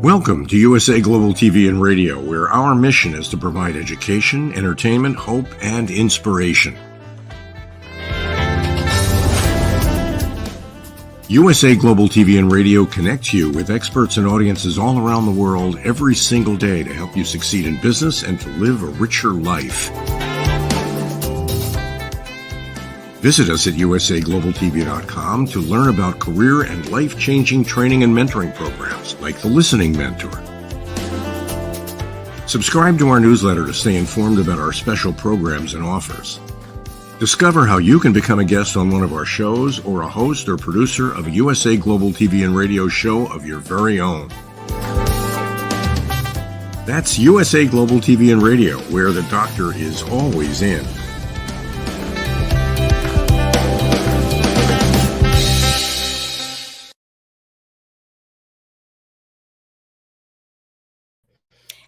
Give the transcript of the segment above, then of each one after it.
Welcome to USA Global TV and Radio, where our mission is to provide education, entertainment, hope, and inspiration. USA Global TV and Radio connects you with experts and audiences all around the world every single day to help you succeed in business and to live a richer life. Visit us at usaglobaltv.com to learn about career and life-changing training and mentoring programs like the Listening Mentor. Subscribe to our newsletter to stay informed about our special programs and offers. Discover how you can become a guest on one of our shows or a host or producer of a USA Global TV and Radio show of your very own. That's USA Global TV and Radio, where the doctor is always in.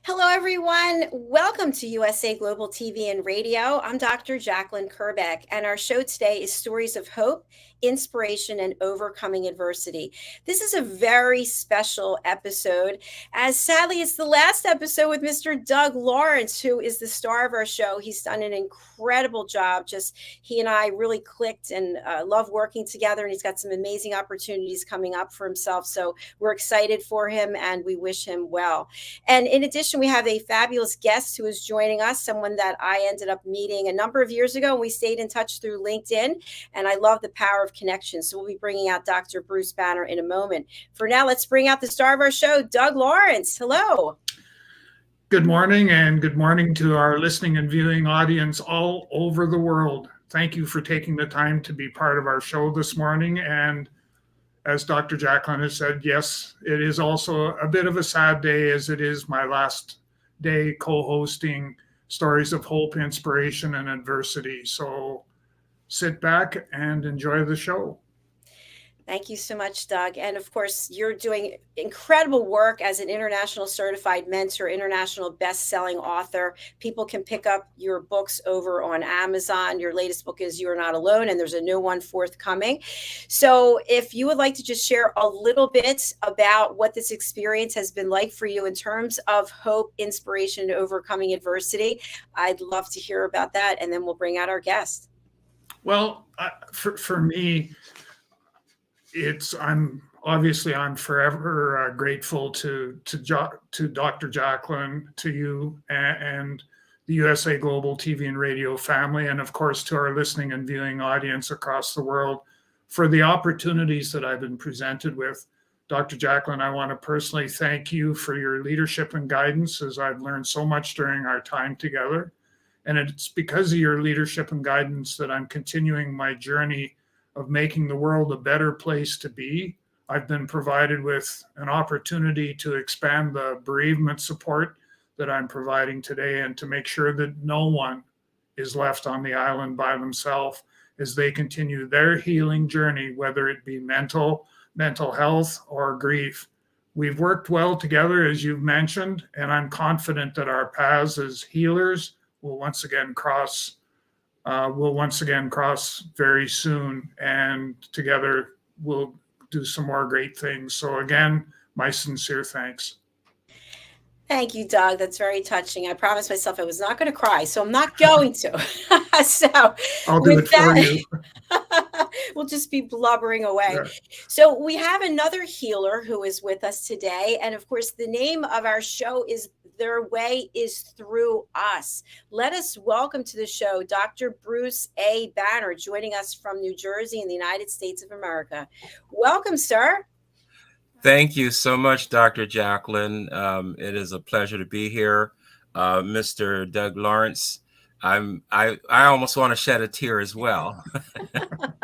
Hello, everyone. Welcome to USA Global TV and Radio. I'm Dr. Jacalyn Kerbeck, and our show today is Stories of Hope, Inspiration, and Overcoming Adversity. This is a very special episode, as sadly it's the last episode with Mr. Doug Lawrence, who is the star of our show. He's done an incredible job. He and I really clicked and love working together, and he's got some amazing opportunities coming up for himself. So we're excited for him, and we wish him well. And in addition, we have a fabulous guest who is joining us, someone that I ended up meeting a number of years ago, and we stayed in touch through LinkedIn, and I love the power of connection. So we'll be bringing out Dr. Bruce Banner in a moment. For now, let's bring out the star of our show, Doug Lawrence. Hello. Good morning, and good morning to our listening and viewing audience all over the world. Thank you for taking the time to be part of our show this morning. And as Dr. Jacalyn has said, yes, it is also a bit of a sad day, as it is my last day co-hosting Stories of Hope, Inspiration, and Adversity. So sit back and enjoy the show. Thank you so much, Doug. And of course, you're doing incredible work as an international certified mentor, international best-selling author. People can pick up your books over on Amazon. Your latest book is You Are Not Alone, and there's a new one forthcoming. So if you would like to just share a little bit about what this experience has been like for you in terms of hope, inspiration, and overcoming adversity, I'd love to hear about that. And then we'll bring out our guest. Well, for me, I'm forever grateful to Dr. Jacalyn, to you, and the USA Global TV and Radio family, and of course to our listening and viewing audience across the world for the opportunities that I've been presented with. Dr. Jacalyn, I want to personally thank you for your leadership and guidance, as I've learned so much during our time together. And it's because of your leadership and guidance that I'm continuing my journey of making the world a better place to be. I've been provided with an opportunity to expand the bereavement support that I'm providing today, and to make sure that no one is left on the island by themselves as they continue their healing journey, whether it be mental health, or grief. We've worked well together, as you've mentioned, and I'm confident that our paths as healers will once again cross very soon, and together we'll do some more great things. So again, my sincere thanks. Thank you, Doug. That's very touching. I promised myself I was not going to cry, so I'm not going to. So I'll do it for you. We'll just be blubbering away. Yeah. So we have another healer who is with us today. And of course, the name of our show is Their Way is Through Us. Let us welcome to the show Dr. Bruce A. Banner, joining us from New Jersey in the United States of America. Welcome, sir. Thank you so much, Dr. Jacalyn. It is a pleasure to be here. Mr. Doug Lawrence, I almost want to shed a tear as well.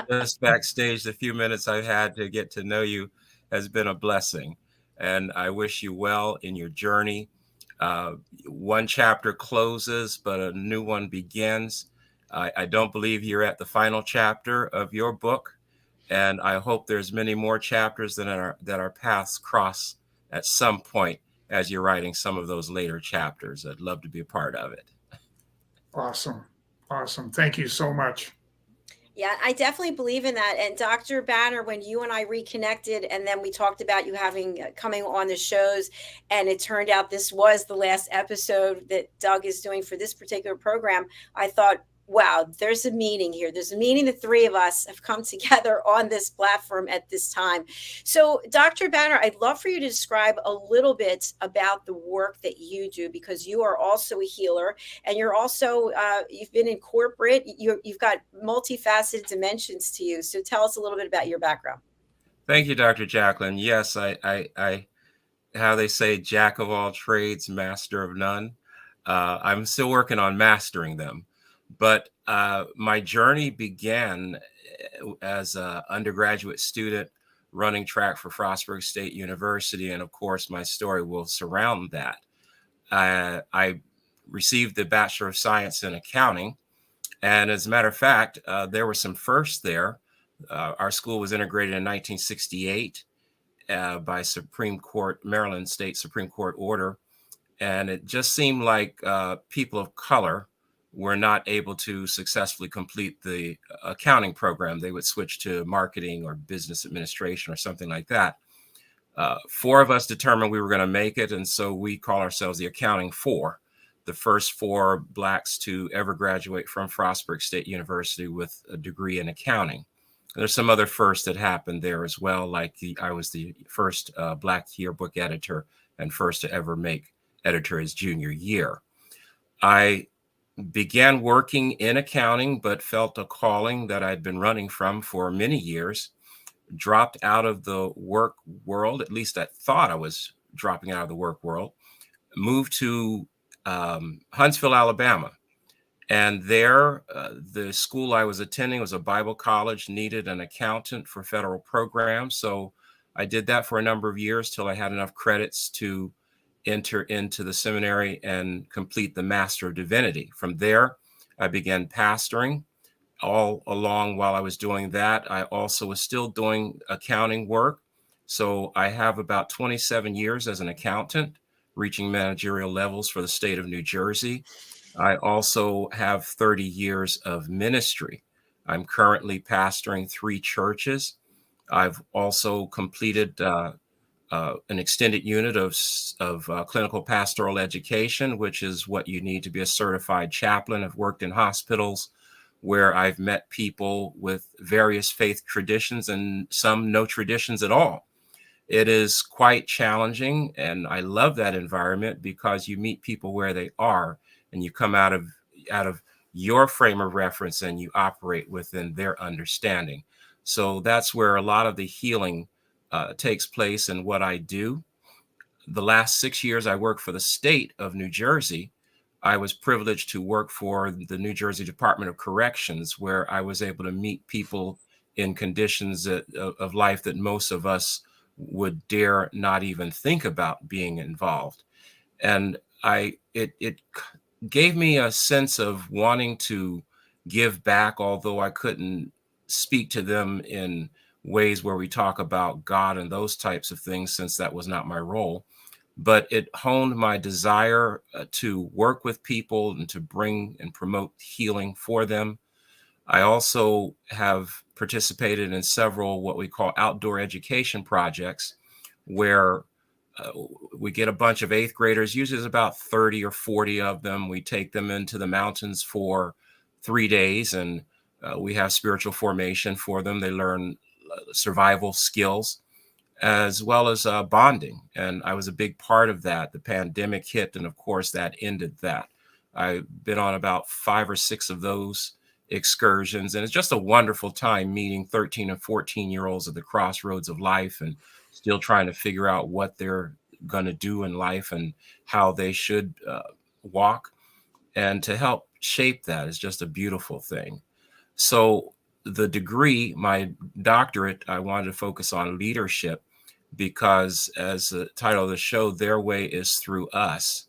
Just backstage, the few minutes I've had to get to know you has been a blessing. And I wish you well in your journey. One chapter closes, but a new one begins. I don't believe you're at the final chapter of your book. And I hope there's many more chapters that our paths cross at some point as you're writing some of those later chapters. I'd love to be a part of it. Awesome. Thank you so much. Yeah, I definitely believe in that. And Dr. Banner, when you and I reconnected, and then we talked about you having coming on the shows, and it turned out this was the last episode that Doug is doing for this particular program, I thought, wow, there's a meaning here. There's a meaning. The three of us have come together on this platform at this time. So, Dr. Banner, I'd love for you to describe a little bit about the work that you do, because you are also a healer, and you're also you've been in corporate. You've got multifaceted dimensions to you. So tell us a little bit about your background. Thank you, Dr. Jacalyn. Yes, I how they say, jack of all trades, master of none. I'm still working on mastering them. But my journey began as an undergraduate student running track for Frostburg State University. And of course, my story will surround that. I received the Bachelor of Science in Accounting. And as a matter of fact, there were some firsts there. Our school was integrated in 1968 by Supreme Court, Maryland State Supreme Court order. And it just seemed like people of color were not able to successfully complete the accounting program. They would switch to marketing or business administration or something like that. Four of us determined we were going to make it. And so we call ourselves the Accounting Four, the first four Blacks to ever graduate from Frostburg State University with a degree in accounting. There's some other firsts that happened there as well, like I was the first Black yearbook editor and first to ever make editor his junior year. I began working in accounting, but felt a calling that I'd been running from for many years, dropped out of the work world, at least I thought I was dropping out of the work world, moved to Huntsville, Alabama. And there, the school I was attending was a Bible college, needed an accountant for federal programs. So I did that for a number of years till I had enough credits to enter into the seminary and complete the Master of Divinity. From there, I began pastoring. All along while I was doing that, I also was still doing accounting work. So I have about 27 years as an accountant, reaching managerial levels for the state of New Jersey. I also have 30 years of ministry. I'm currently pastoring 3 churches. I've also completed an extended unit of clinical pastoral education, which is what you need to be a certified chaplain. I've worked in hospitals where I've met people with various faith traditions and some no traditions at all. It is quite challenging, and I love that environment because you meet people where they are and you come out of your frame of reference and you operate within their understanding. So that's where a lot of the healing takes place in what I do. The last 6 years I worked for the state of New Jersey. I was privileged to work for the New Jersey Department of Corrections, where I was able to meet people in conditions of life that most of us would dare not even think about being involved. And it gave me a sense of wanting to give back, although I couldn't speak to them in ways where we talk about God and those types of things, since that was not my role. But it honed my desire to work with people and to bring and promote healing for them. I also have participated in several what we call outdoor education projects, where we get a bunch of 8th graders, usually there's about 30 or 40 of them. We take them into the mountains for 3 days, and we have spiritual formation for them. They learn survival skills as well as bonding. And I was a big part of that. The pandemic hit, and of course that ended that. I've been on about 5 or 6 of those excursions, and it's just a wonderful time meeting 13 and 14-year-olds at the crossroads of life and still trying to figure out what they're going to do in life and how they should walk. And to help shape that is just a beautiful thing. So the degree, my doctorate, I wanted to focus on leadership because, as the title of the show, Their Way is Through Us.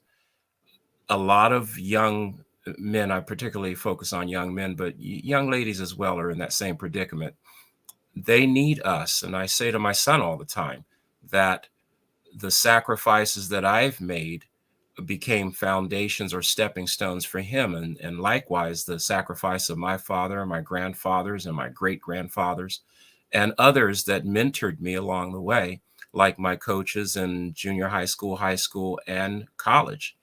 A lot of young men, I particularly focus on young men, but young ladies as well are in that same predicament. They need us. And I say to my son all the time that the sacrifices that I've made became foundations or stepping stones for him. And likewise, the sacrifice of my father and my grandfathers and my great grandfathers and others that mentored me along the way, like my coaches in junior high school, and college,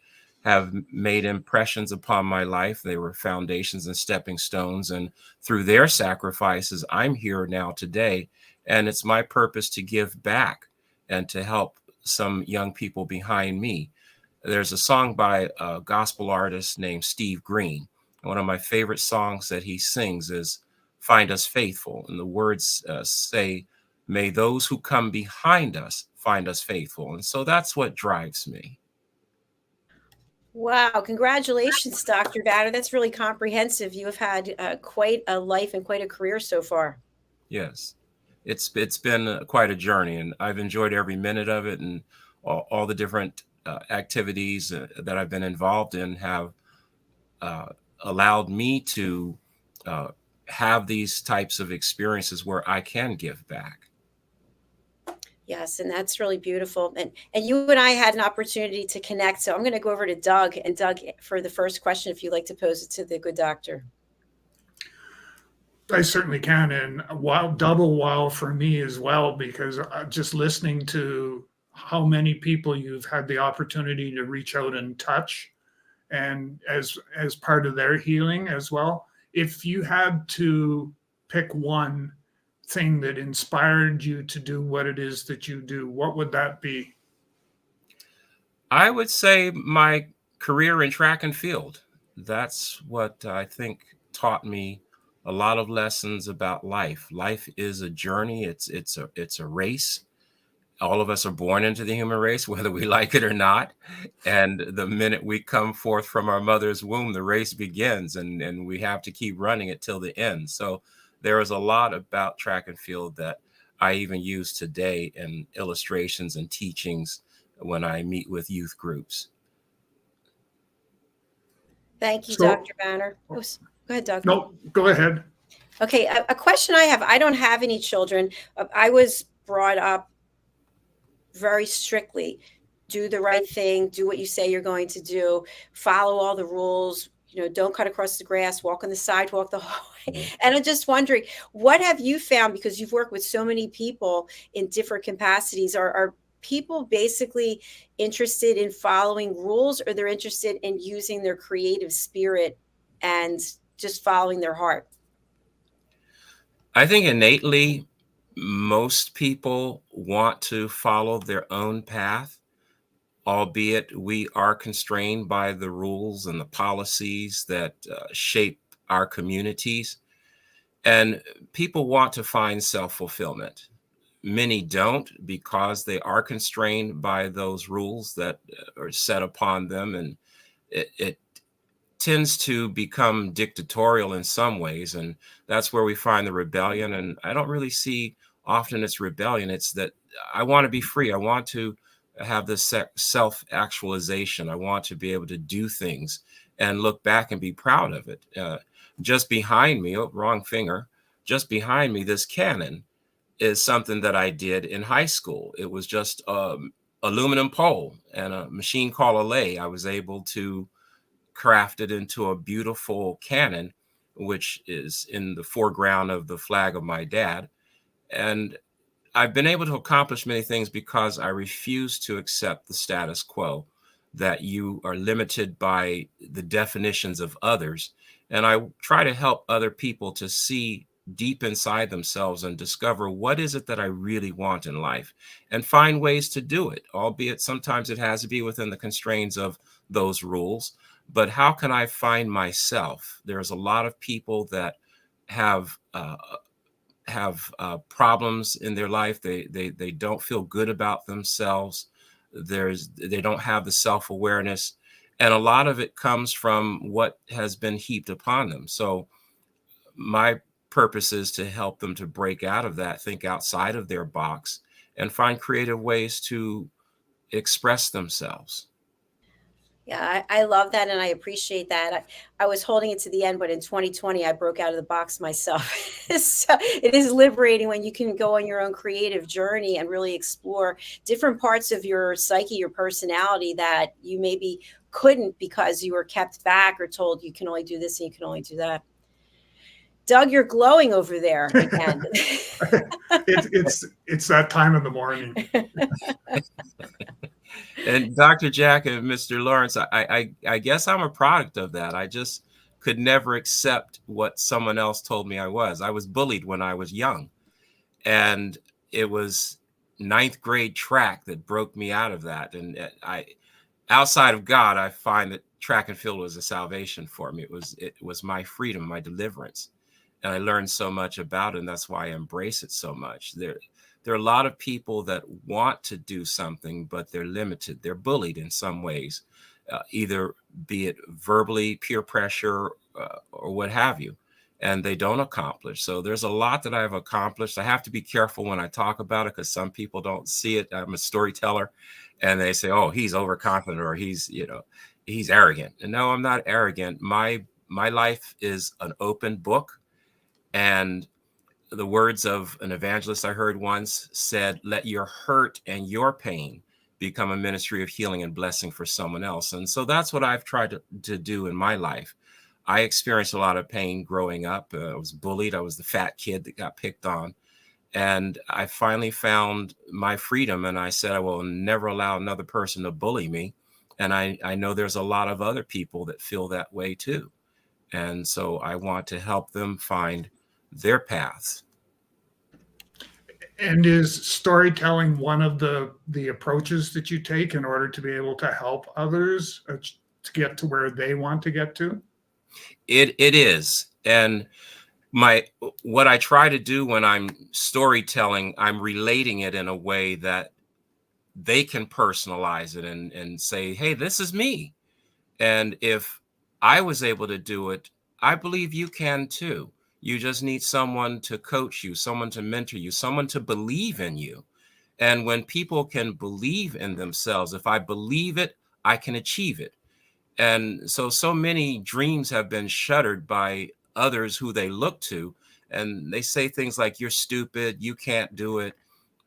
have made impressions upon my life. They were foundations and stepping stones. And through their sacrifices, I'm here now today. And it's my purpose to give back and to help some young people behind me. There's a song by a gospel artist named Steve Green. One of my favorite songs that he sings is Find Us Faithful. And the words say, may those who come behind us find us faithful. And so that's what drives me. Wow, congratulations, Dr. Batter. That's really comprehensive. You have had quite a life and quite a career so far. Yes, it's been quite a journey, and I've enjoyed every minute of it, and all the different activities that I've been involved in have allowed me to have these types of experiences where I can give back. Yes, and that's really beautiful. And you and I had an opportunity to connect. So I'm going to go over to Doug, and Doug, for the first question, if you'd like to pose it to the good doctor. I certainly can. And double wow for me as well, because just listening to how many people you've had the opportunity to reach out and touch, and as part of their healing as well. If you had to pick one thing that inspired you to do what it is that you do, what would that be? I would say my career in track and field. That's what I think taught me a lot of lessons about life. Life is a journey. It's a race. All of us are born into the human race, whether we like it or not. And the minute we come forth from our mother's womb, the race begins, and we have to keep running it till the end. So there is a lot about track and field that I even use today in illustrations and teachings when I meet with youth groups. Thank you, Dr. Banner. Oh, go ahead, Doug. No, go ahead. Okay, a question I have. I don't have any children. I was brought up very strictly. Do the right thing, do what you say you're going to do, follow all the rules, don't cut across the grass, walk on the sidewalk the whole way. And I'm just wondering, what have you found, because you've worked with so many people in different capacities, are people basically interested in following rules, or they're interested in using their creative spirit and just following their heart? I think innately, most people want to follow their own path, albeit we are constrained by the rules and the policies that shape our communities. And people want to find self-fulfillment. Many don't, because they are constrained by those rules that are set upon them. And it tends to become dictatorial in some ways. And that's where we find the rebellion. And I don't really see often it's rebellion. It's that I want to be free. I want to have this self-actualization. I want to be able to do things and look back and be proud of it. Just behind me, wrong finger, just behind me, this cannon is something that I did in high school. It was just aluminum pole and a machine called a lathe. I was able to craft it into a beautiful cannon, which is in the foreground of the flag of my dad. And I've been able to accomplish many things because I refuse to accept the status quo, that you are limited by the definitions of others. And I try to help other people to see deep inside themselves and discover what is it that I really want in life, and find ways to do it, albeit sometimes it has to be within the constraints of those rules. But how can I find myself? There's a lot of people that have problems in their life. They don't feel good about themselves. They don't have the self-awareness, and a lot of it comes from what has been heaped upon them. So my purpose is to help them to break out of that, think outside of their box, and find creative ways to express themselves. Yeah, I love that, and I appreciate that. I was holding it to the end, but in 2020, I broke out of the box myself. So it is liberating when you can go on your own creative journey and really explore different parts of your psyche, your personality that you maybe couldn't because you were kept back or told you can only do this and you can only do that. Doug, you're glowing over there again. It's that time of the morning. And Dr. Jack and Mr. Lawrence, I guess I'm a product of that. I just could never accept what someone else told me I was. I was bullied when I was young, and it was ninth grade track that broke me out of that. And outside of God, I find that track and field was a salvation for me. It was my freedom, my deliverance. And I learned so much about it, and that's why I embrace it so much. There are a lot of people that want to do something, but they're limited. They're bullied in some ways, either be it verbally, peer pressure, or what have you, and they don't accomplish. So there's a lot that I've accomplished. I have to be careful when I talk about it because some people don't see it. I'm a storyteller, and they say, "Oh, he's overconfident," or he's arrogant. And no, I'm not arrogant. My life is an open book. And the words of an evangelist I heard once said, "Let your hurt and your pain become a ministry of healing and blessing for someone else." And so that's what I've tried to do in my life. I experienced a lot of pain growing up. I was bullied. I was the fat kid that got picked on. And I finally found my freedom. And I said, I will never allow another person to bully me. And I know there's a lot of other people that feel that way too. And so I want to help them find their paths. And is storytelling one of the approaches that you take in order to be able to help others to get to where they want to get to? It is. And what I try to do when I'm storytelling, I'm relating it in a way that they can personalize it and say, hey, this is me. And if I was able to do it, I believe you can too. You just need someone to coach you, someone to mentor you, someone to believe in you. And when people can believe in themselves, if I believe it, I can achieve it. And so many dreams have been shuttered by others who they look to. And they say things like, you're stupid, you can't do it.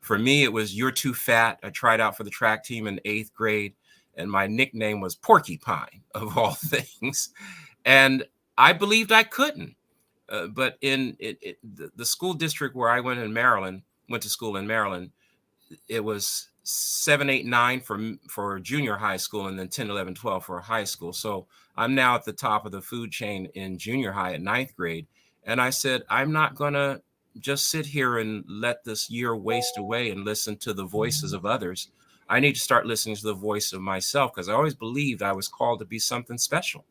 For me, it was, you're too fat. I tried out for the track team in 8th grade, and my nickname was Porcupine, of all things. And I believed I couldn't. But in the school district where I went to school in Maryland, it was 7, 8, 9 for junior high school, and then 10, 11, 12 for high school. So I'm now at the top of the food chain in junior high at 9th grade. And I said, I'm not going to just sit here and let this year waste away and listen to the voices of others. I need to start listening to the voice of myself, because I always believed I was called to be something special.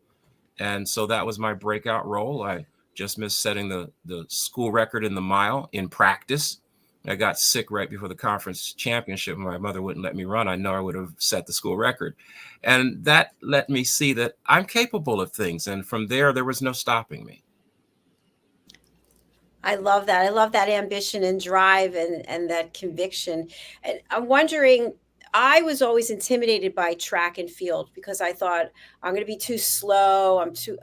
And so that was my breakout role. I just missed setting the school record in the mile in practice. I got sick right before the conference championship. My mother wouldn't let me run. I know I would have set the school record. And that let me see that I'm capable of things. And from there was no stopping me. I love that. I love that ambition and drive and that conviction. And I'm wondering, I was always intimidated by track and field because I thought I'm going to be too slow. I'm too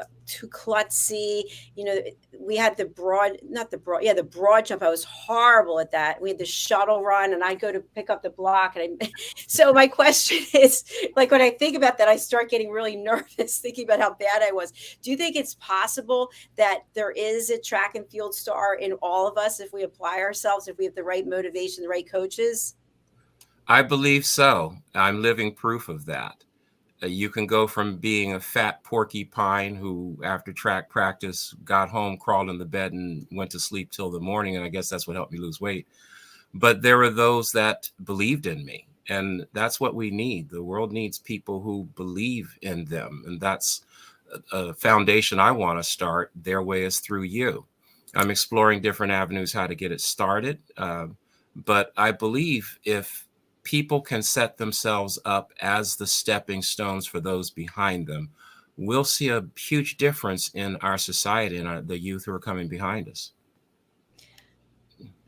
klutzy. You know, we had the broad jump. I was horrible at that. We had the shuttle run, and I'd go to pick up the block. So my question is, like, when I think about that, I start getting really nervous thinking about how bad I was. Do you think it's possible that there is a track and field star in all of us if we apply ourselves, if we have the right motivation, the right coaches? I believe so. I'm living proof of that. You can go from being a fat porcupine who, after track practice, got home, crawled in the bed, and went to sleep till the morning. And I guess that's what helped me lose weight. But there were those that believed in me. And that's what we need. The world needs people who believe in them. And that's a foundation I want to start. Their way is through you. I'm exploring different avenues how to get it started. But I believe if people can set themselves up as the stepping stones for those behind them, we'll see a huge difference in our society and the youth who are coming behind us.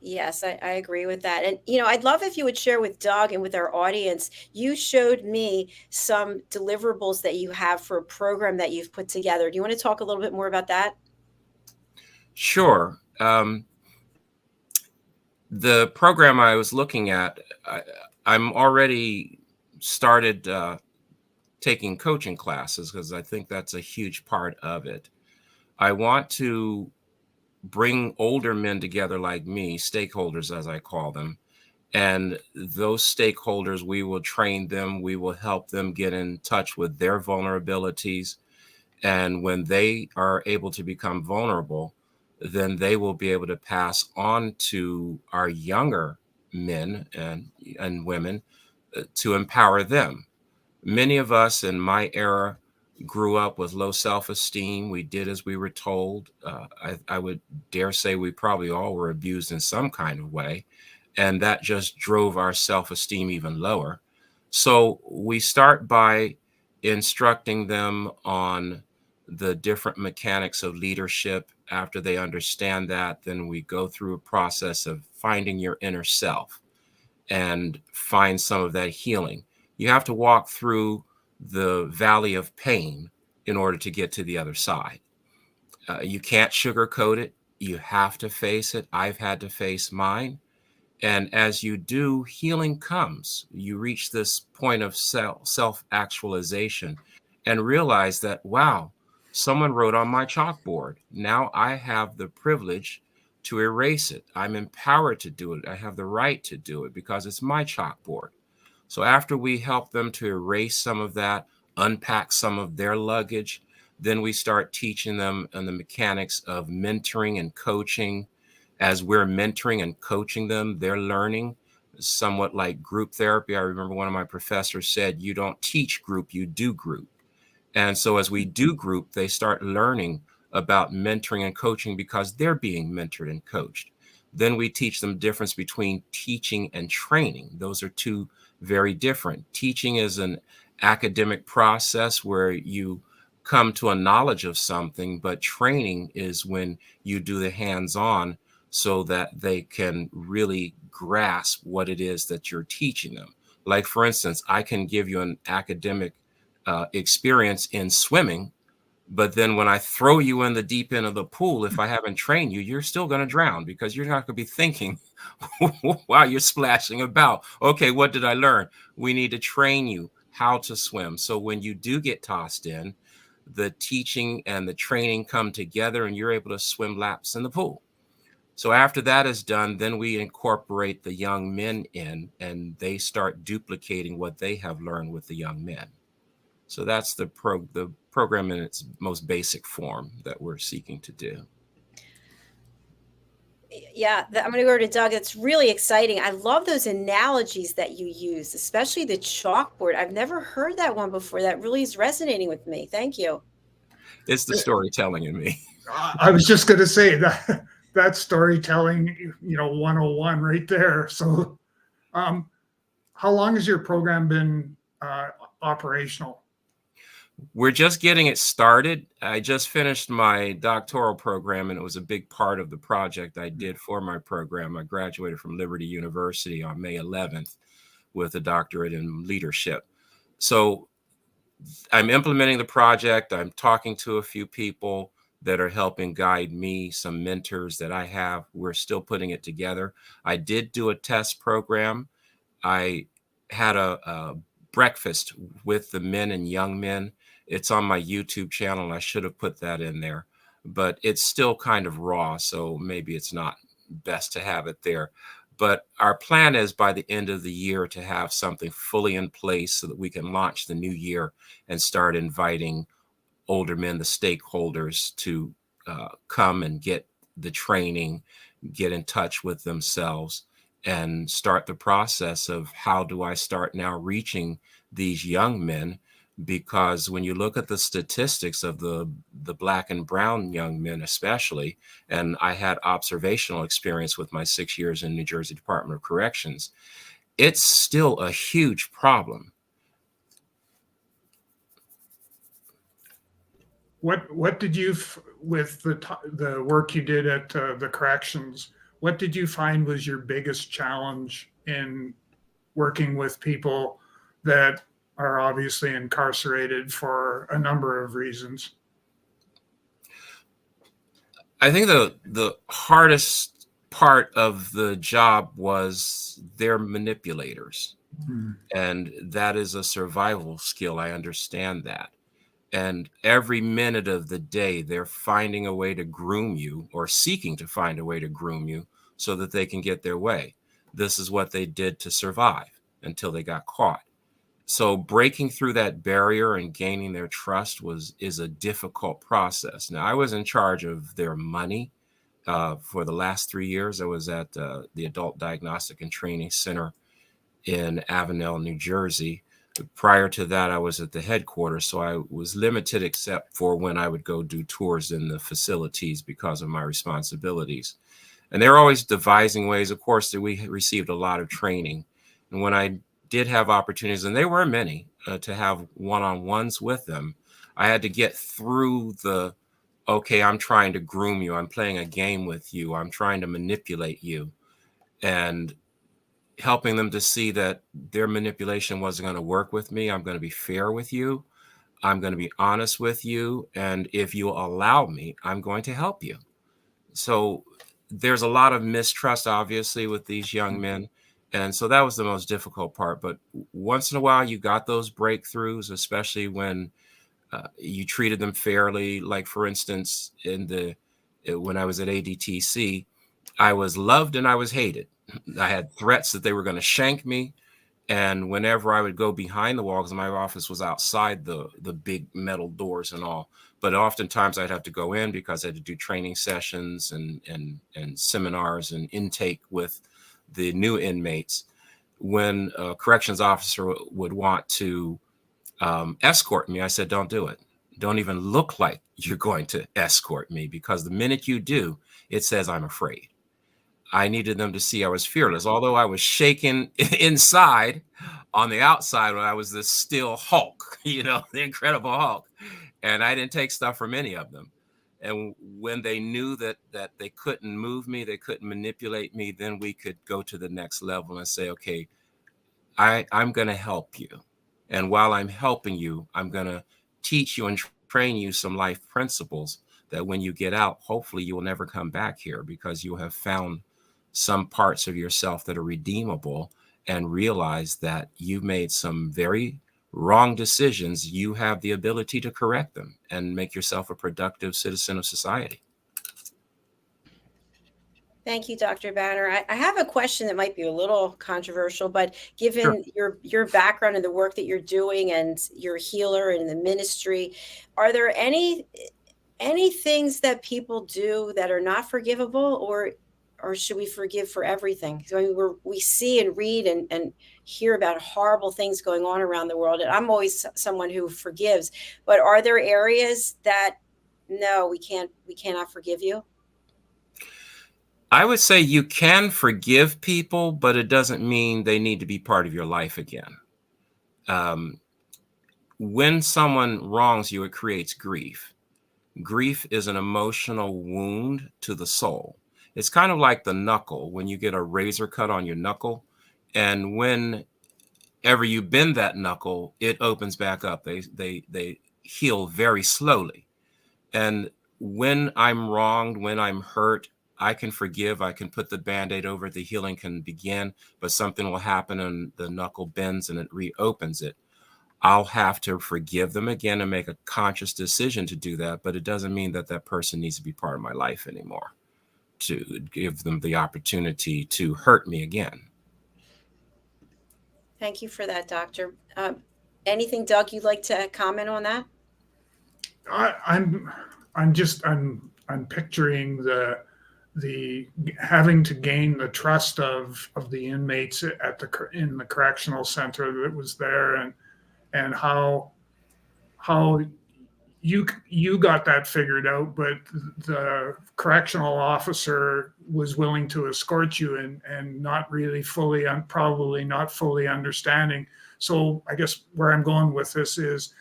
Yes, I agree with that. And, I'd love if you would share with Doug and with our audience. You showed me some deliverables that you have for a program that you've put together. Do you want to talk a little bit more about that? Sure. The program I was looking at, I'm already started taking coaching classes because I think that's a huge part of it. I want to bring older men together like me, stakeholders as I call them. And those stakeholders, we will train them, we will help them get in touch with their vulnerabilities. And when they are able to become vulnerable, then they will be able to pass on to our younger men and women to empower them. Many of us in my era grew up with low self-esteem. We did as we were told. I would dare say we probably all were abused in some kind of way. And that just drove our self-esteem even lower. So we start by instructing them on the different mechanics of leadership. After they understand that, then we go through a process of finding your inner self and find some of that healing. You have to walk through the valley of pain in order to get to the other side. You can't sugarcoat it. You have to face it. I've had to face mine. And as you do, healing comes. You reach this point of self-actualization and realize that, wow, someone wrote on my chalkboard. Now I have the privilege to erase it. I'm empowered to do it. I have the right to do it because it's my chalkboard. So after we help them to erase some of that, unpack some of their luggage, then we start teaching them on the mechanics of mentoring and coaching. As we're mentoring and coaching them, they're learning, somewhat like group therapy. I remember one of my professors said, you don't teach group, you do group. And so as we do group, they start learning about mentoring and coaching because they're being mentored and coached. Then we teach them the difference between teaching and training. Those are two very different. Teaching is an academic process where you come to a knowledge of something, but training is when you do the hands-on so that they can really grasp what it is that you're teaching them. Like, for instance, I can give you an academic experience in swimming, but then when I throw you in the deep end of the pool, if I haven't trained you, you're still going to drown because you're not going to be thinking while you're splashing about, okay, what did I learn? We need to train you how to swim. So when you do get tossed in, the teaching and the training come together and you're able to swim laps in the pool. So after that is done, then we incorporate the young men in and they start duplicating what they have learned with the young men. So that's the program in its most basic form that we're seeking to do. Yeah, I'm going to go to Doug. It's really exciting. I love those analogies that you use, especially the chalkboard. I've never heard that one before. That really is resonating with me. Thank you. It's the storytelling in me. I was just going to say that storytelling, 101 right there. So how long has your program been operational? We're just getting it started. I just finished my doctoral program, and it was a big part of the project I did for my program. I graduated from Liberty University on May 11th with a doctorate in leadership. So I'm implementing the project. I'm talking to a few people that are helping guide me, some mentors that I have. We're still putting it together. I did do a test program. I had a breakfast with the men and young men. It's on my YouTube channel, and I should have put that in there, but it's still kind of raw, so maybe it's not best to have it there. But our plan is by the end of the year to have something fully in place so that we can launch the new year and start inviting older men, the stakeholders, to come and get the training, get in touch with themselves, and start the process of how do I start now reaching these young men? Because when you look at the statistics of the Black and brown young men especially, and I had observational experience with my 6 years in New Jersey Department of Corrections, it's still a huge problem. What did you, with the work you did at the corrections, what did you find was your biggest challenge in working with people that are obviously incarcerated for a number of reasons? I think the hardest part of the job was they're manipulators. And that is a survival skill. I understand that. And every minute of the day, they're finding a way to groom you, or seeking to find a way to groom you so that they can get their way. This is what they did to survive until they got caught. So breaking through that barrier and gaining their trust is a difficult process. Now, I was in charge of their money for the last 3 years. I was at the Adult Diagnostic and Training Center in Avenel, New Jersey. Prior to that, I was at the headquarters, so I was limited except for when I would go do tours in the facilities because of my responsibilities. And they're always devising ways. Of course, that we received a lot of training. And when I did have opportunities, and there were many, to have one-on-ones with them, I had to get through the, okay, I'm trying to groom you. I'm playing a game with you. I'm trying to manipulate you. And helping them to see that their manipulation wasn't going to work with me. I'm going to be fair with you. I'm going to be honest with you. And if you allow me, I'm going to help you. So there's a lot of mistrust, obviously, with these young men. And so that was the most difficult part. But once in a while, you got those breakthroughs, especially when you treated them fairly. Like, for instance, when I was at ADTC, I was loved and I was hated. I had threats that they were going to shank me. And whenever I would go behind the wall, because my office was outside the big metal doors and all, but oftentimes I'd have to go in because I had to do training sessions and seminars and intake with the new inmates. When a corrections officer would want to escort me, I said, don't do it. Don't even look like you're going to escort me, because the minute you do, it says I'm afraid. I needed them to see I was fearless. Although I was shaken inside, on the outside, when I was this still Hulk, the Incredible Hulk. And I didn't take stuff from any of them. And when they knew that they couldn't move me, they couldn't manipulate me, then we could go to the next level and say, okay, I'm going to help you. And while I'm helping you, I'm going to teach you and train you some life principles that when you get out, hopefully you will never come back here, because you have found some parts of yourself that are redeemable and realize that you've made some very wrong decisions. You have the ability to correct them and make yourself a productive citizen of society. Thank you, Dr. Banner. I have a question that might be a little controversial, but given your background and the work that you're doing, and you're a healer in the ministry, are there any things that people do that are not forgivable, or should we forgive for everything? So, I mean, we see and read and hear about horrible things going on around the world, and I'm always someone who forgives. But are there areas that no, we cannot forgive you? I would say you can forgive people, but it doesn't mean they need to be part of your life again. When someone wrongs you, it creates grief. Grief is an emotional wound to the soul. It's kind of like the knuckle, when you get a razor cut on your knuckle, and whenever you bend that knuckle, it opens back up. They heal very slowly. And when I'm wronged, when I'm hurt, I can forgive. I can put the Band-Aid over it. The healing can begin, but something will happen and the knuckle bends and it reopens it. I'll have to forgive them again and make a conscious decision to do that. But it doesn't mean that that person needs to be part of my life anymore, to give them the opportunity to hurt me again. Thank you for that, Doctor. Anything, Doug, you'd like to comment on that? I'm picturing the having to gain the trust of the inmates in the correctional center that was there, and how you got that figured out, but the correctional officer was willing to escort you and not really probably not fully understanding. So I guess where I'm going with this is,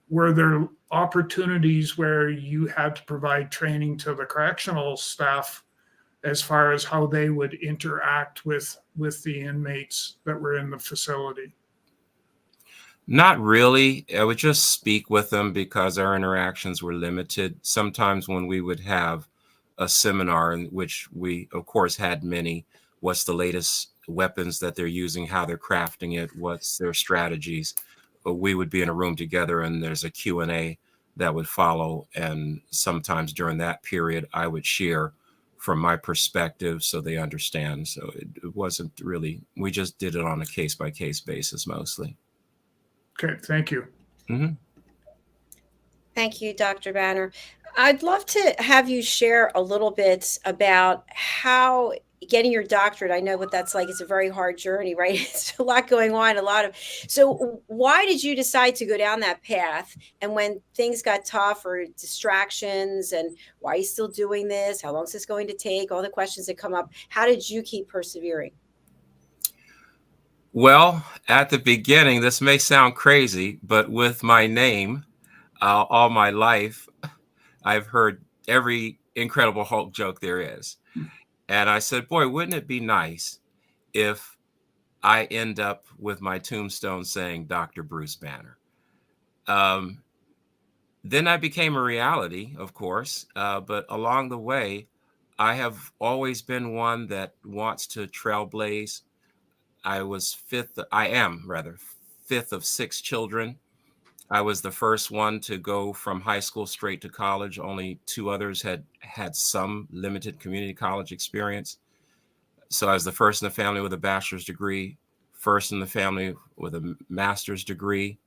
were there opportunities where you had to provide training to the correctional staff as far as how they would interact with the inmates that were in the facility? Not really. I would just speak with them because our interactions were limited. Sometimes when we would have a seminar in which we, of course, had many, what's the latest weapons that they're using, how they're crafting it, what's their strategies. We would be in a room together and there's a Q&A that would follow. And sometimes during that period, I would share from my perspective so they understand. So it wasn't really, we just did it on a case-by-case basis mostly. Okay, thank you. Mm-hmm. Thank you, Dr. Banner. I'd love to have you share a little bit about how getting your doctorate, I know what that's like. It's a very hard journey, right? It's a lot going on, so why did you decide to go down that path? And when things got tough or distractions, and why are you still doing this? How long is this going to take? All the questions that come up. How did you keep persevering? Well, at the beginning, this may sound crazy, but with my name, all my life, I've heard every Incredible Hulk joke there is. And I said, boy, wouldn't it be nice if I end up with my tombstone saying Dr. Bruce Banner? Then I became a reality, of course. But along the way, I have always been one that wants to trailblaze. I am fifth of 6 children. I was the first one to go from high school straight to college. Only 2 others had some limited community college experience. So I was the first in the family with a bachelor's degree, first in the family with a master's degree,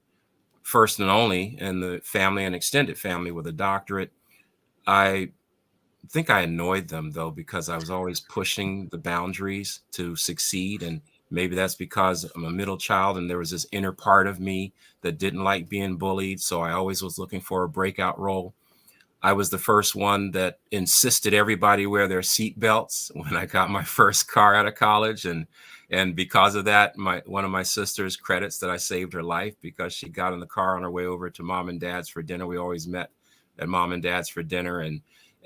first and only in the family and extended family with a doctorate. I think I annoyed them, though, because I was always pushing the boundaries to succeed. And maybe that's because I'm a middle child and there was this inner part of me that didn't like being bullied. So I always was looking for a breakout role. I was the first one that insisted everybody wear their seat belts when I got my first car out of college. And because of that, one of my sisters credits that I saved her life because she got in the car on her way over to mom and dad's for dinner. We always met at mom and dad's for dinner. And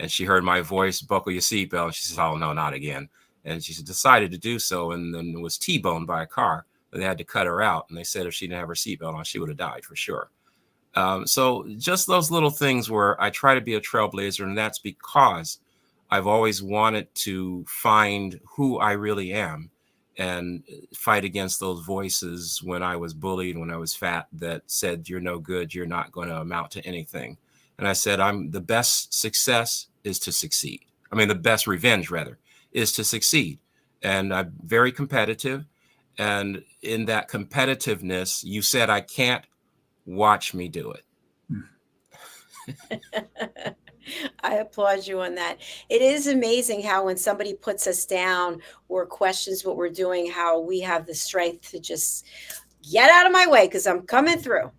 she heard my voice, buckle your seatbelt. And she says, oh, no, not again. And she decided to do so, and then was T-boned by a car. They had to cut her out. And they said if she didn't have her seatbelt on, she would have died for sure. So just those little things where I try to be a trailblazer, and that's because I've always wanted to find who I really am and fight against those voices when I was bullied, when I was fat, that said, you're no good, you're not going to amount to anything. And I said, the best success is to succeed. I mean, the best revenge, rather, is to succeed. And I'm very competitive. And in that competitiveness, you said, I can't. Watch me do it. I applaud you on that. It is amazing how when somebody puts us down or questions what we're doing, how we have the strength to just get out of my way because I'm coming through.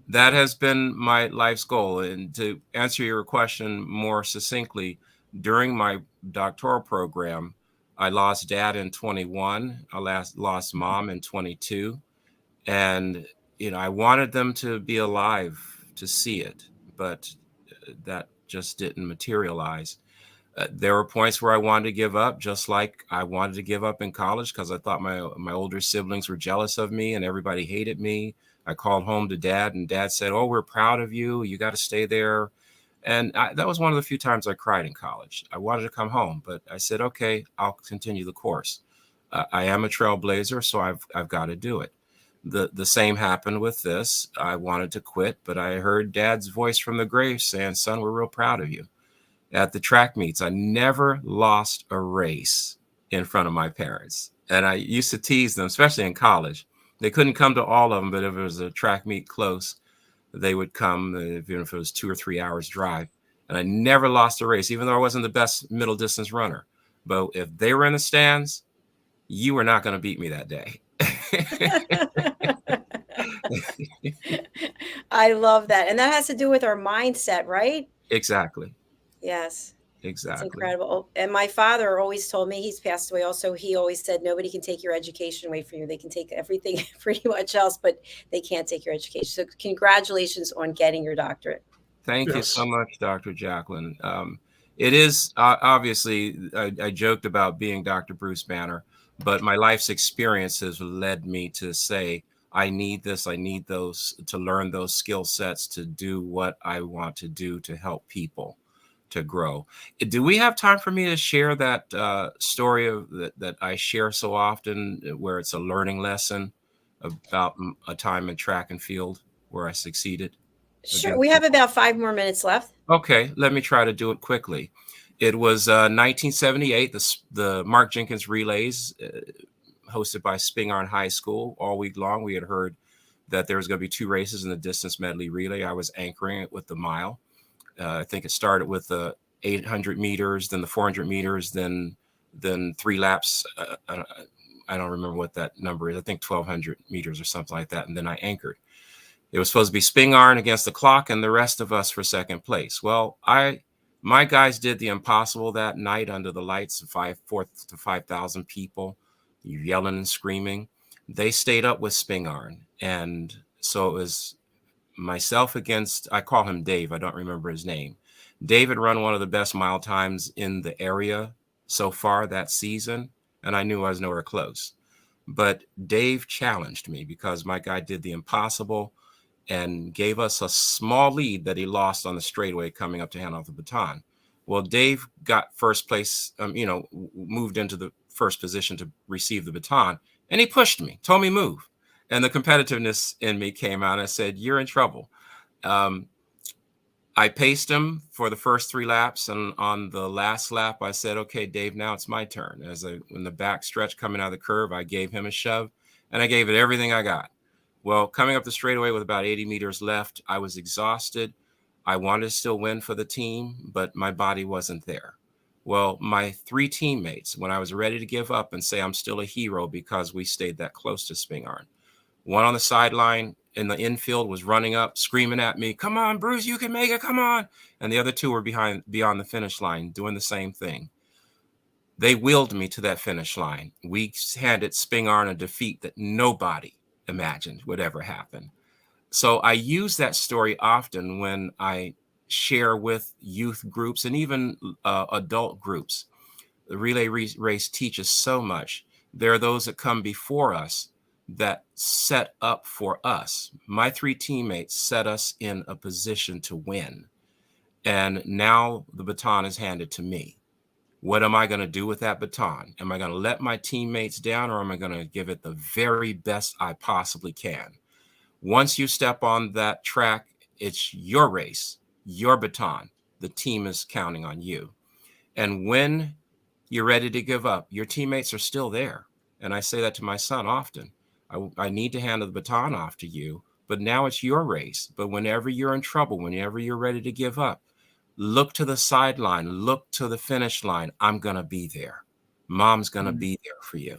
That has been my life's goal. And to answer your question more succinctly, during my doctoral program, I lost dad in 21. I lost mom in 22. And I wanted them to be alive to see it, but that just didn't materialize. There were points where I wanted to give up, just like I wanted to give up in college because I thought my older siblings were jealous of me and everybody hated me. I called home to dad and dad said, oh, we're proud of you. You got to stay there. And that was one of the few times I cried in college. I wanted to come home, but I said, okay, I'll continue the course. I am a trailblazer, so I've got to do it. The same happened with this. I wanted to quit, but I heard dad's voice from the grave saying, son, we're real proud of you. At the track meets, I never lost a race in front of my parents. And I used to tease them, especially in college. They couldn't come to all of them, but if there was a track meet close, they would come, even if it was 2 or 3 hours drive. And I never lost a race, even though I wasn't the best middle distance runner. But if they were in the stands, you were not going to beat me that day. I love that. And that has to do with our mindset, right? Exactly. Yes. Exactly. It's incredible. And my father always told me, he's passed away also, he always said, nobody can take your education away from you. They can take everything pretty much else, but they can't take your education. So congratulations on getting your doctorate. Thank you so much, Dr. Jacalyn. It is obviously, I joked about being Dr. Bruce Banner, but my life's experiences led me to say, I need this, I need those, to learn those skill sets to do what I want to do to help people to grow. Do we have time for me to share that story of that I share so often, where it's a learning lesson about a time in track and field where I succeeded Sure. against We have people? about 5 more minutes left. Okay, let me try to do it quickly. It was 1978, the Mark Jenkins Relays, hosted by Spingarn High School. All week long, we had heard that there was going to be 2 races in the distance medley relay. I was anchoring it with the mile. I think it started with the 800 meters, then the 400 meters, then 3 laps. I don't remember what that number is. I think 1,200 meters or something like that. And then I anchored. It was supposed to be Spingarn against the clock and the rest of us for second place. Well, my guys did the impossible that night under the lights of 4,000 to 5,000 people, yelling and screaming. They stayed up with Spingarn. And so it was myself against, I call him Dave. I don't remember his name. Dave had run one of the best mile times in the area so far that season, and I knew I was nowhere close. But Dave challenged me because my guy did the impossible and gave us a small lead that he lost on the straightaway coming up to hand off the baton. Well, Dave got first place, moved into the first position to receive the baton, and he pushed me, told me move. And the competitiveness in me came out. And I said, you're in trouble. I paced him for the first 3 laps. And on the last lap, I said, okay, Dave, now it's my turn. In the back stretch coming out of the curve, I gave him a shove and I gave it everything I got. Well, coming up the straightaway with about 80 meters left, I was exhausted. I wanted to still win for the team, but my body wasn't there. Well, my 3 teammates, when I was ready to give up and say I'm still a hero because we stayed that close to Spingarn, one on the sideline in the infield was running up, screaming at me, come on, Bruce, you can make it, come on. And the other 2 were beyond the finish line doing the same thing. They wheeled me to that finish line. We handed Spingarn a defeat that nobody imagined would ever happen. So I use that story often when I share with youth groups and even adult groups. The relay race teaches so much. There are those that come before us that set up for us. My 3 teammates set us in a position to win. And now the baton is handed to me. What am I going to do with that baton? Am I going to let my teammates down, or am I going to give it the very best I possibly can? Once you step on that track, it's your race, your baton. The team is counting on you. And when you're ready to give up, your teammates are still there. And I say that to my son often. I need to hand the baton off to you, but now it's your race. But whenever you're in trouble, whenever you're ready to give up, look to the sideline, look to the finish line. I'm going to be there. Mom's going to be there for you.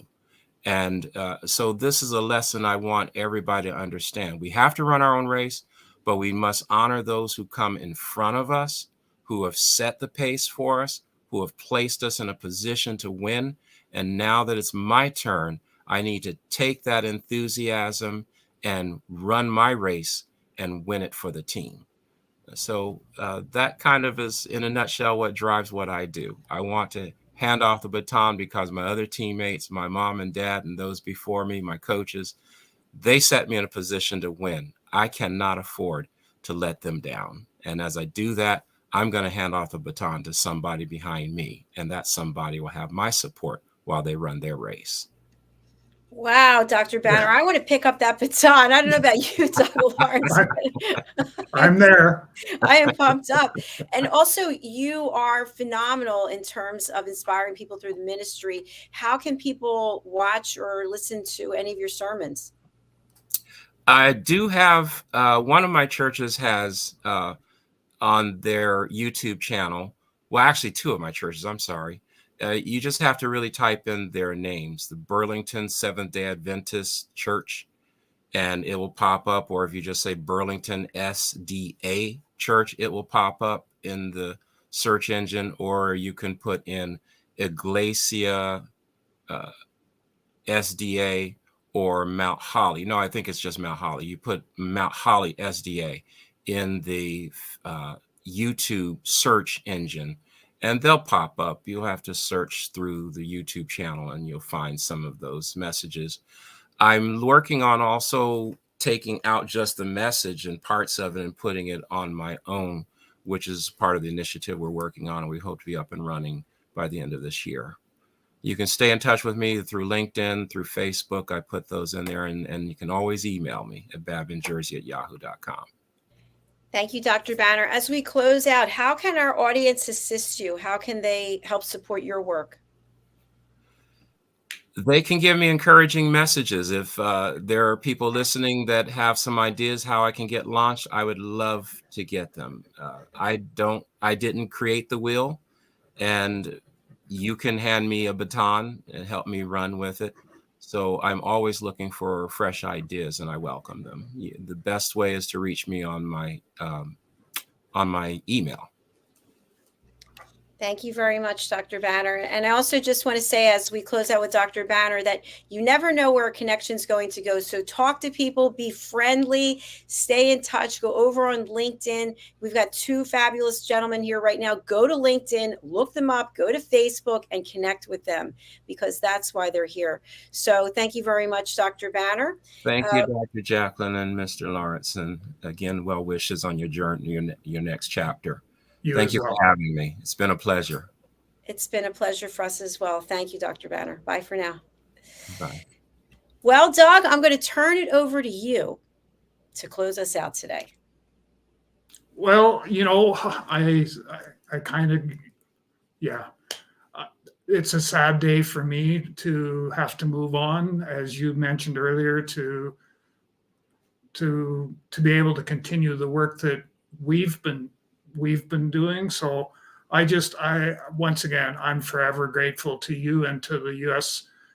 And so this is a lesson I want everybody to understand. We have to run our own race, but we must honor those who come in front of us, who have set the pace for us, who have placed us in a position to win. And now that it's my turn, I need to take that enthusiasm and run my race and win it for the team. So that kind of is, in a nutshell, what drives what I do. I want to hand off the baton because my other teammates, my mom and dad, and those before me, my coaches, they set me in a position to win. I cannot afford to let them down. And as I do that, I'm going to hand off the baton to somebody behind me, and that somebody will have my support while they run their race. Wow, Dr. Banner, I want to pick up that baton. I don't know about you, Dr. Lawrence. I'm there. I am pumped up. And also, you are phenomenal in terms of inspiring people through the ministry. How can people watch or listen to any of your sermons? I do have, one of my churches has on their YouTube channel, well, actually 2 of my churches, I'm sorry. You just have to really type in their names, the Burlington Seventh-day Adventist Church, and it will pop up. Or if you just say Burlington SDA Church, it will pop up in the search engine. Or you can put in Iglesia SDA or Mount Holly. No, I think it's just Mount Holly. You put Mount Holly SDA in the YouTube search engine, and they'll pop up. You'll have to search through the YouTube channel and you'll find some of those messages. I'm working on also taking out just the message and parts of it and putting it on my own, which is part of the initiative we're working on, and we hope to be up and running by the end of this year. You can stay in touch with me through LinkedIn, through Facebook. I put those in there, and you can always email me at babinjersey@yahoo.com. Thank you, Dr. Banner. As we close out, how can our audience assist you? How can they help support your work? They can give me encouraging messages. If there are people listening that have some ideas how I can get launched, I would love to get them. I didn't create the wheel, and you can hand me a baton and help me run with it. So I'm always looking for fresh ideas, and I welcome them. The best way is to reach me on my email. Thank you very much, Dr. Banner. And I also just want to say, as we close out with Dr. Banner, that you never know where a connection is going to go. So talk to people, be friendly, stay in touch, go over on LinkedIn. We've got two fabulous gentlemen here right now. Go to LinkedIn, look them up, go to Facebook and connect with them, because that's why they're here. So thank you very much, Dr. Banner. Thank you, Dr. Jacalyn and Mr. Lawrence. And again, well wishes on your journey, your next chapter. Thank you for having me. It's been a pleasure. It's been a pleasure for us as well. Thank you, Dr. Banner. Bye for now. Bye. Well, Doug, I'm going to turn it over to you to close us out today. Well, I kind of, it's a sad day for me to have to move on, as you mentioned earlier, to be able to continue the work that we've been doing. So once again, I'm forever grateful to you and to the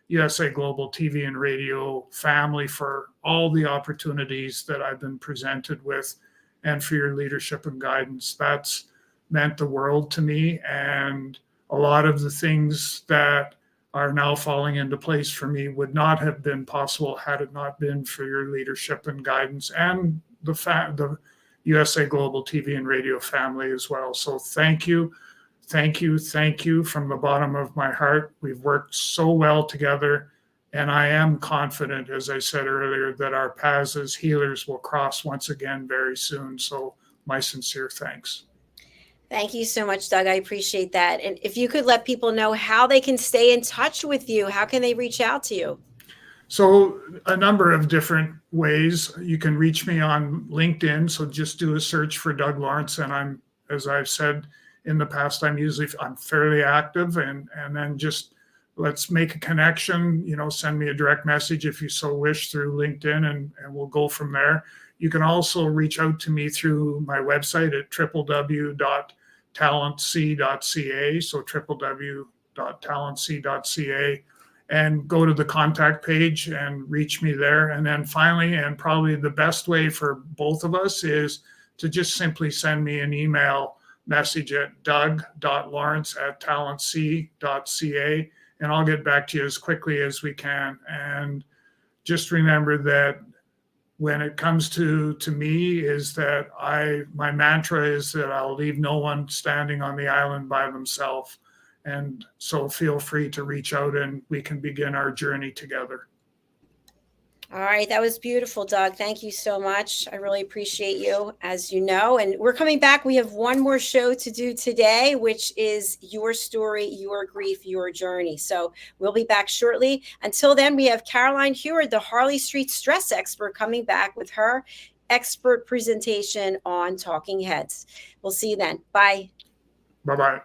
USA Global TV and Radio family for all the opportunities that I've been presented with, and for your leadership and guidance. That's meant the world to me. And a lot of the things that are now falling into place for me would not have been possible had it not been for your leadership and guidance, and the USA Global TV and Radio family as well. So thank you from the bottom of my heart. We've worked so well together, and I am confident, as I said earlier, that our paths as healers will cross once again very soon. So my sincere thanks. Thank you so much, Doug. I appreciate that. And if you could let people know how they can stay in touch with you, how can they reach out to you? So a number of different ways. You can reach me on LinkedIn. So just do a search for Doug Lawrence. And as I've said in the past, I'm fairly active, and then just let's make a connection, send me a direct message if you so wish through LinkedIn, and we'll go from there. You can also reach out to me through my website at www.talentc.ca. So www.talentc.ca. and go to the contact page and reach me there. And then finally, and probably the best way for both of us, is to just simply send me an email message at doug.lawrence@talentc.ca, and I'll get back to you as quickly as we can. And just remember that when it comes to me, is that my mantra is that I'll leave no one standing on the island by themselves. And so feel free to reach out, and we can begin our journey together. All right. That was beautiful, Doug. Thank you so much. I really appreciate you, as you know. And we're coming back. We have one more show to do today, which is your story, your grief, your journey. So we'll be back shortly. Until then, we have Caroline Heward, the Harley Street stress expert, coming back with her expert presentation on Talking Heads. We'll see you then. Bye. Bye-bye.